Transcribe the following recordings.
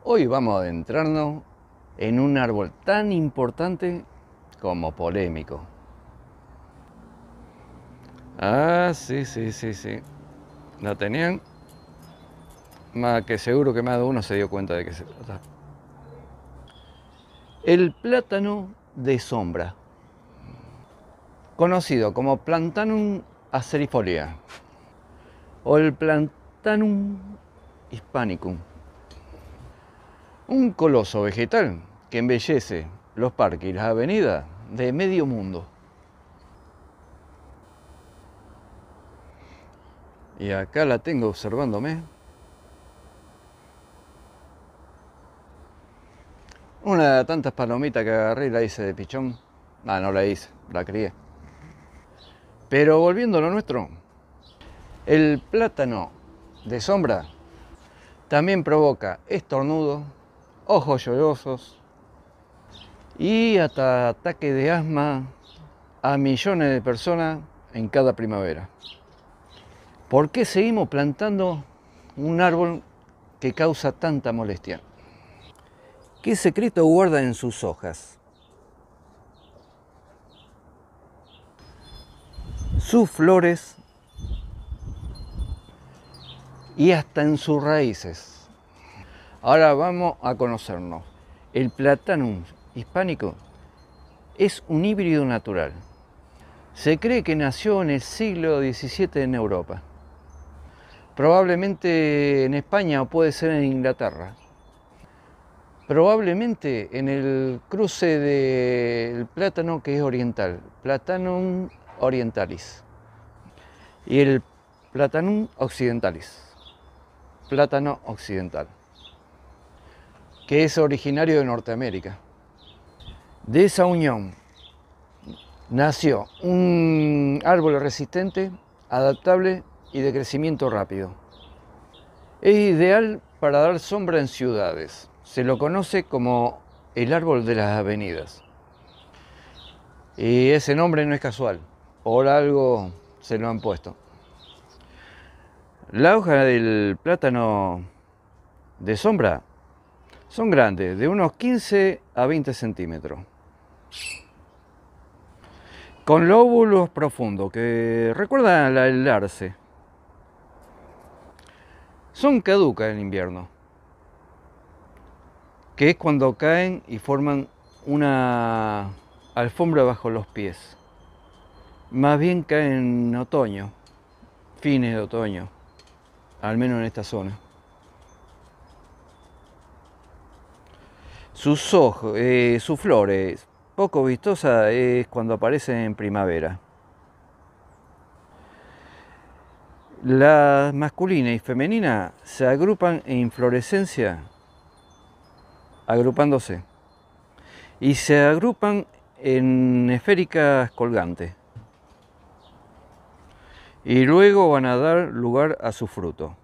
Hoy vamos a adentrarnos en un árbol tan importante como polémico. Ah, sí. ¿La tenían? Más que seguro que más de uno se dio cuenta de que se trata. El plátano de sombra, conocido como Plantanum acerifolia o el Plantanum hispanicum. Un coloso vegetal que embellece los parques y las avenidas de medio mundo. Y acá la tengo observándome. Una de tantas palomitas que agarré y la hice de pichón. No la hice, la crié. Pero volviendo a lo nuestro, el plátano de sombra también provoca estornudos, ojos llorosos y hasta ataque de asma a millones de personas en cada primavera. ¿Por qué seguimos plantando un árbol que causa tanta molestia? ¿Qué secreto guarda en sus hojas? Sus flores y hasta en sus raíces. Ahora vamos a conocernos. El Platanum hispanico es un híbrido natural. Se cree que nació en el siglo XVII en Europa. Probablemente en España o puede ser en Inglaterra. Probablemente en el cruce del plátano que es oriental, Platanum orientalis, y el Platanum occidentalis, plátano occidental, que es originario de Norteamérica. De esa unión nació un árbol resistente, adaptable y de crecimiento rápido. Es ideal para dar sombra en ciudades. Se lo conoce como el árbol de las avenidas. Y ese nombre no es casual, por algo se lo han puesto. La hoja del plátano de sombra son grandes, de unos 15 a 20 centímetros. Con lóbulos profundos que recuerdan el arce. Son caducas en invierno, que es cuando caen y forman una alfombra bajo los pies. Más bien caen en otoño, fines de otoño, al menos en esta zona. Sus flores, poco vistosas, es cuando aparecen en primavera. Las masculinas y femeninas se agrupan en inflorescencia, agrupándose, y se agrupan en esféricas colgantes. Y luego van a dar lugar a su fruto,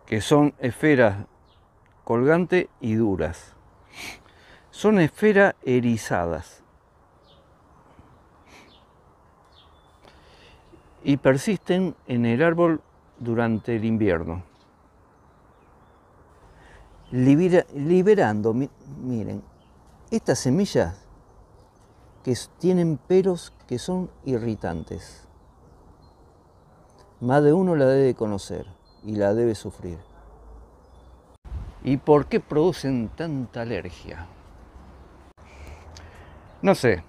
que son esferas colgantes y duras. Son esferas erizadas y persisten en el árbol durante el invierno, liberando, miren, estas semillas que tienen pelos que son irritantes. Más de uno la debe conocer y la debe sufrir. ¿Y por qué producen tanta alergia? No sé,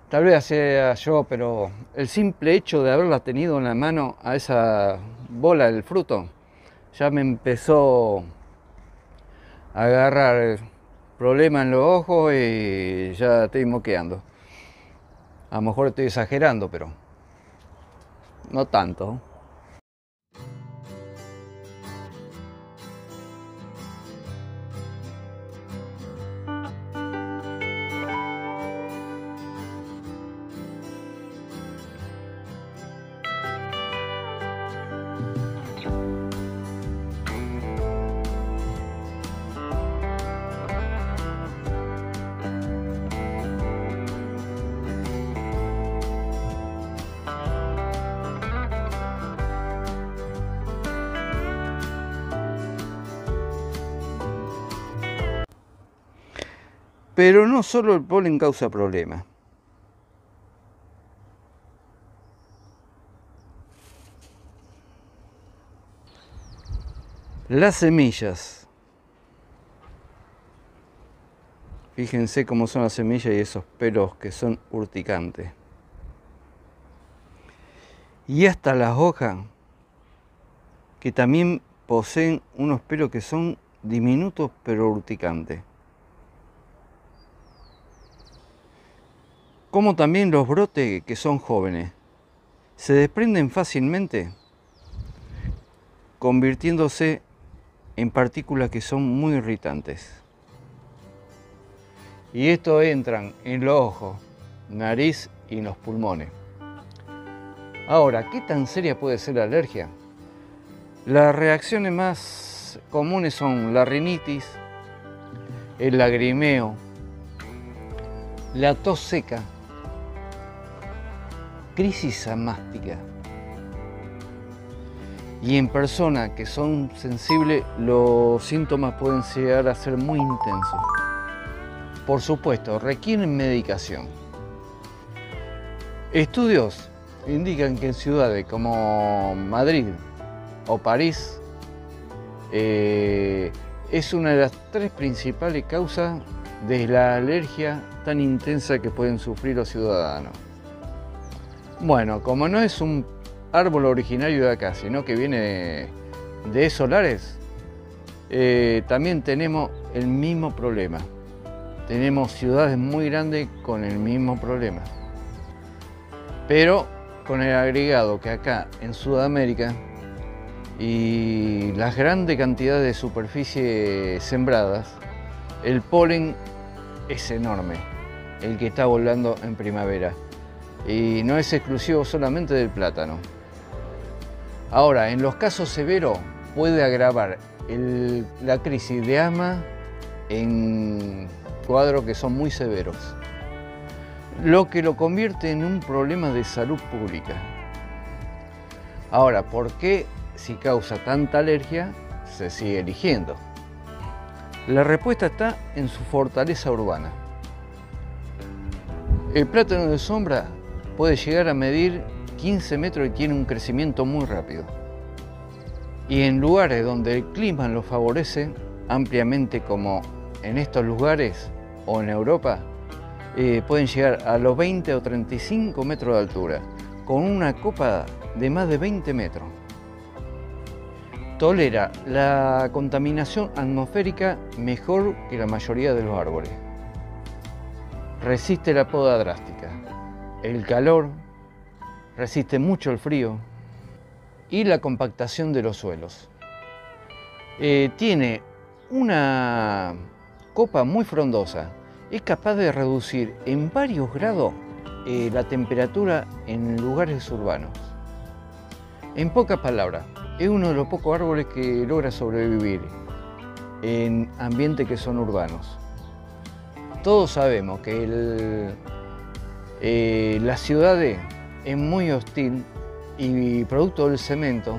tal vez sea yo, pero el simple hecho de haberla tenido en la mano a esa bola del fruto ya me empezó a agarrar problemas en los ojos y ya estoy moqueando. A lo mejor estoy exagerando, pero no tanto. Pero no solo el polen causa problemas. Las semillas. Fíjense cómo son las semillas y esos pelos que son urticantes. Y hasta las hojas, que también poseen unos pelos que son diminutos pero urticantes. Como también los brotes que son jóvenes. Se desprenden fácilmente, convirtiéndose en partículas que son muy irritantes. Y esto entran en los ojos, nariz y en los pulmones. Ahora, ¿qué tan seria puede ser la alergia? Las reacciones más comunes son la rinitis, el lagrimeo, la tos seca, crisis asmática. Y en personas que son sensibles, los síntomas pueden llegar a ser muy intensos. Por supuesto, requieren medicación. Estudios indican que en ciudades como Madrid o París es una de las 3 principales causas de la alergia tan intensa que pueden sufrir los ciudadanos. Bueno, como no es un árbol originario de acá, sino que viene de solares, también tenemos el mismo problema. Tenemos ciudades muy grandes con el mismo problema. Pero con el agregado que acá en Sudamérica y las grandes cantidades de superficie sembradas, el polen es enorme, el que está volando en primavera. Y no es exclusivo solamente del plátano. Ahora, en los casos severos puede agravar la crisis de asma en cuadros que son muy severos, lo que lo convierte en un problema de salud pública. Ahora, ¿por qué si causa tanta alergia se sigue eligiendo? La respuesta está en su fortaleza urbana. El plátano de sombra puede llegar a medir 15 metros y tiene un crecimiento muy rápido. Y en lugares donde el clima lo favorece ampliamente, como en estos lugares o en Europa, pueden llegar a los 20 o 35 metros de altura, con una copa de más de 20 metros. Tolera la contaminación atmosférica mejor que la mayoría de los árboles. Resiste la poda drástica, el calor, resiste mucho el frío y la compactación de los suelos. Tiene una copa muy frondosa, es capaz de reducir en varios grados la temperatura en lugares urbanos. En pocas palabras, es uno de los pocos árboles que logra sobrevivir en ambientes que son urbanos. Todos sabemos que las ciudades es muy hostil y producto del cemento,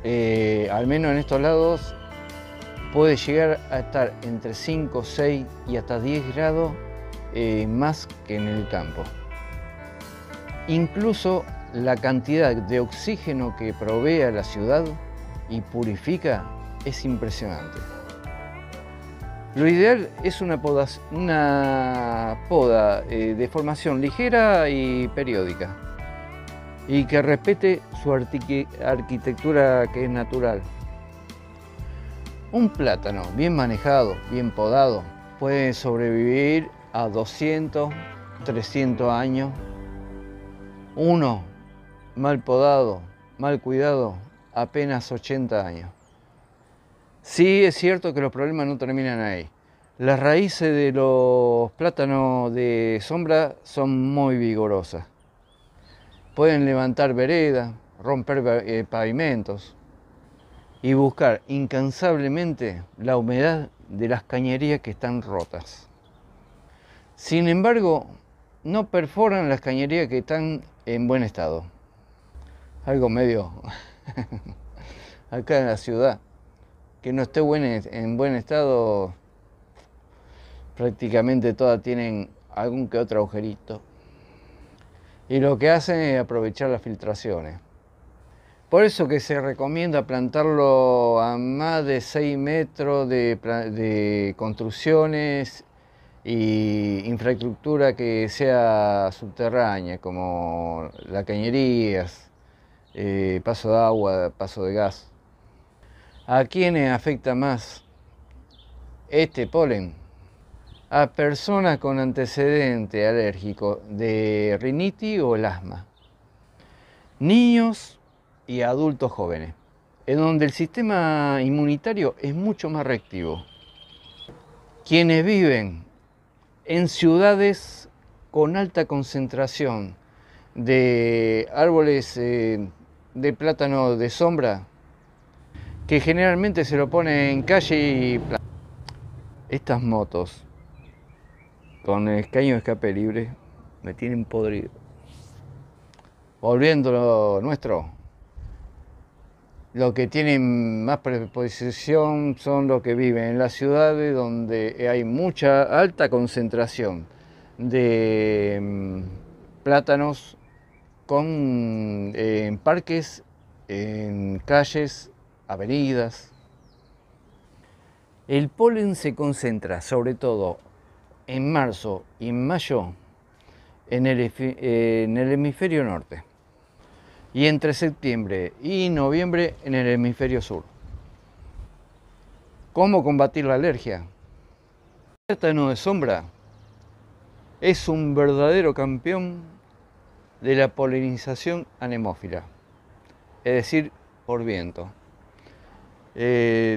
al menos en estos lados, puede llegar a estar entre 5, 6 y hasta 10 grados más que en el campo. Incluso la cantidad de oxígeno que provee a la ciudad y purifica es impresionante. Lo ideal es una poda de formación ligera y periódica y que respete su arquitectura, que es natural. Un plátano bien manejado, bien podado, puede sobrevivir a 200, 300 años. Uno mal podado, mal cuidado, apenas 80 años. Sí, es cierto que los problemas no terminan ahí. Las raíces de los plátanos de sombra son muy vigorosas. Pueden levantar veredas, romper pavimentos y buscar incansablemente la humedad de las cañerías que están rotas. Sin embargo, no perforan las cañerías que están en buen estado. Algo medio acá en la ciudad, que no esté en buen estado, prácticamente todas tienen algún que otro agujerito. Y lo que hacen es aprovechar las filtraciones. Por eso que se recomienda plantarlo a más de 6 metros de construcciones y infraestructura que sea subterránea, como las cañerías, paso de agua, paso de gas. ¿A quiénes afecta más este polen? A personas con antecedente alérgico de rinitis o el asma, niños y adultos jóvenes, en donde el sistema inmunitario es mucho más reactivo. Quienes viven en ciudades con alta concentración de árboles de plátano de sombra, que generalmente se lo pone en calle y estas motos con el caño de escape libre me tienen podrido. Volviendo a lo nuestro, los que tienen más predisposición son los que viven en las ciudades donde hay mucha alta concentración de plátanos en parques, en calles, avenidas. El polen se concentra sobre todo en marzo y en mayo en el hemisferio norte y entre septiembre y noviembre en el hemisferio sur. ¿Cómo combatir la alergia? El plátano de sombra es un verdadero campeón de la polinización anemófila, es decir, por viento.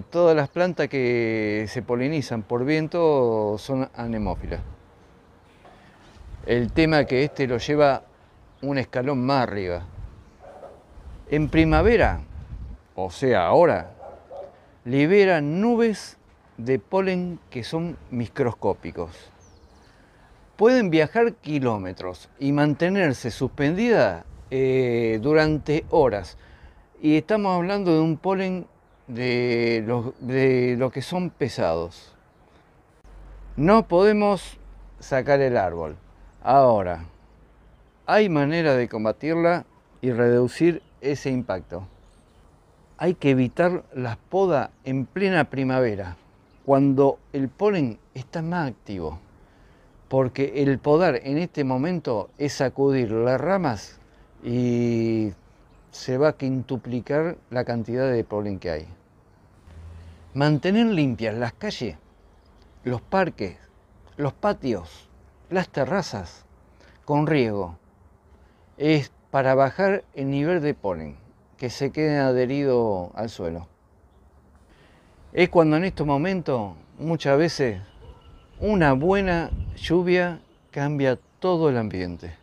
Todas las plantas que se polinizan por viento son anemófilas. El tema es que este lo lleva un escalón más arriba. En primavera, o sea ahora, libera nubes de polen que son microscópicos. Pueden viajar kilómetros y mantenerse suspendidas durante horas. Y estamos hablando de un polen de los que son pesados. No podemos sacar el árbol. Ahora, hay manera de combatirla y reducir ese impacto. Hay que evitar las podas en plena primavera, cuando el polen está más activo, porque el podar en este momento es sacudir las ramas y se va a quintuplicar la cantidad de polen que hay. Mantener limpias las calles, los parques, los patios, las terrazas con riego es para bajar el nivel de polen que se quede adherido al suelo. Es cuando en estos momentos muchas veces una buena lluvia cambia todo el ambiente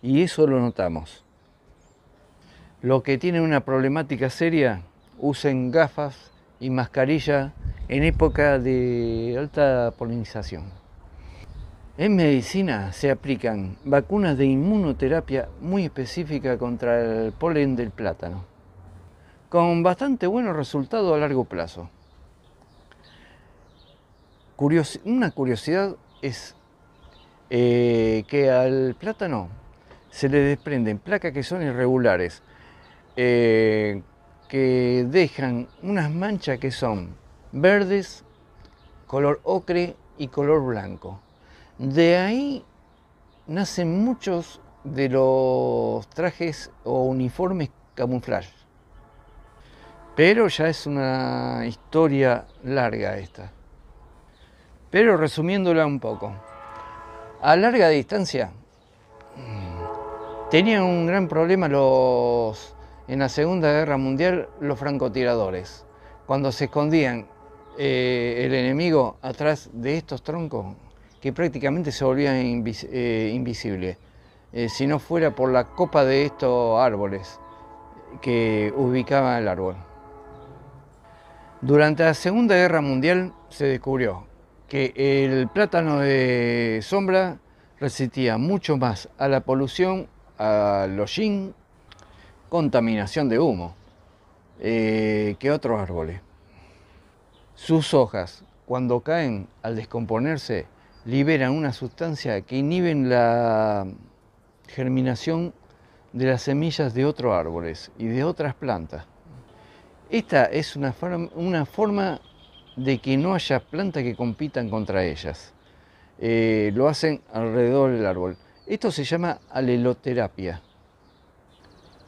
y eso lo notamos. Los que tienen una problemática seria usen gafas y mascarilla en época de alta polinización. En medicina se aplican vacunas de inmunoterapia muy específicas contra el polen del plátano, con bastante buenos resultados a largo plazo. Una curiosidad es que al plátano se le desprenden placas que son irregulares, que dejan unas manchas que son verdes, color ocre y color blanco. De ahí nacen muchos de los trajes o uniformes camuflaje. Pero ya es una historia larga esta. Pero resumiéndola un poco, a larga distancia tenían un gran problema en la Segunda Guerra Mundial los francotiradores. Cuando se escondían el enemigo atrás de estos troncos, que prácticamente se volvían invisibles, si no fuera por la copa de estos árboles que ubicaban el árbol. Durante la Segunda Guerra Mundial se descubrió que el plátano de sombra resistía mucho más a la polución, al hollín, contaminación de humo, que otros árboles. Sus hojas, cuando caen al descomponerse, liberan una sustancia que inhiben la germinación de las semillas de otros árboles y de otras plantas. Esta es una forma de que no haya plantas que compitan contra ellas. Lo hacen alrededor del árbol. Esto se llama aleloterapia.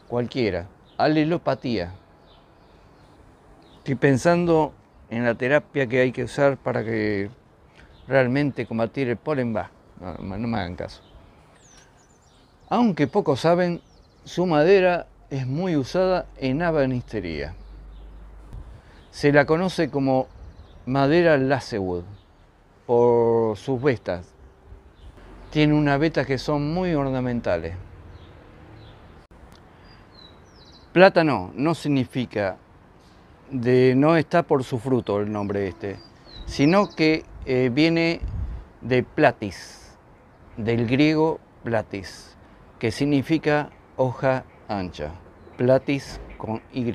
Cualquiera. Alelopatía. Estoy pensando en la terapia que hay que usar para que realmente combatir el polen. No me hagan caso. Aunque pocos saben, su madera es muy usada en ebanistería. Se la conoce como madera lacewood por sus vestas. Tiene unas vetas que son muy ornamentales. Plátano no significa, no está por su fruto el nombre este, sino que viene de platis, del griego platis, que significa hoja ancha, platis con Y.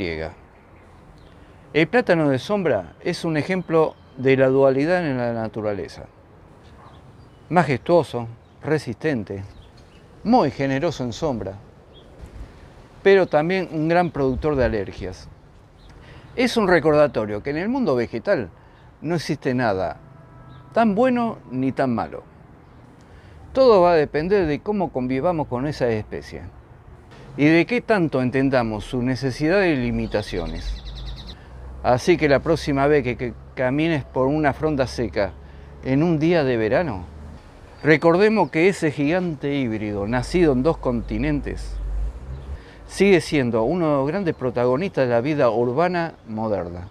El plátano de sombra es un ejemplo de la dualidad en la naturaleza. Majestuoso, resistente, muy generoso en sombra, pero también un gran productor de alergias. Es un recordatorio que en el mundo vegetal no existe nada tan bueno ni tan malo. Todo va a depender de cómo convivamos con esa especie y de qué tanto entendamos sus necesidades y limitaciones. Así que la próxima vez que camines por una fronda seca en un día de verano, recordemos que ese gigante híbrido, nacido en 2 continentes, sigue siendo uno de los grandes protagonistas de la vida urbana moderna.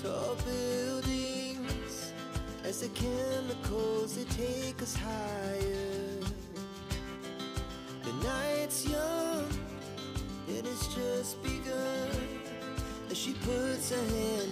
Tall buildings, as the chemicals they take us higher. The night's young, and it's just begun, as she puts her hand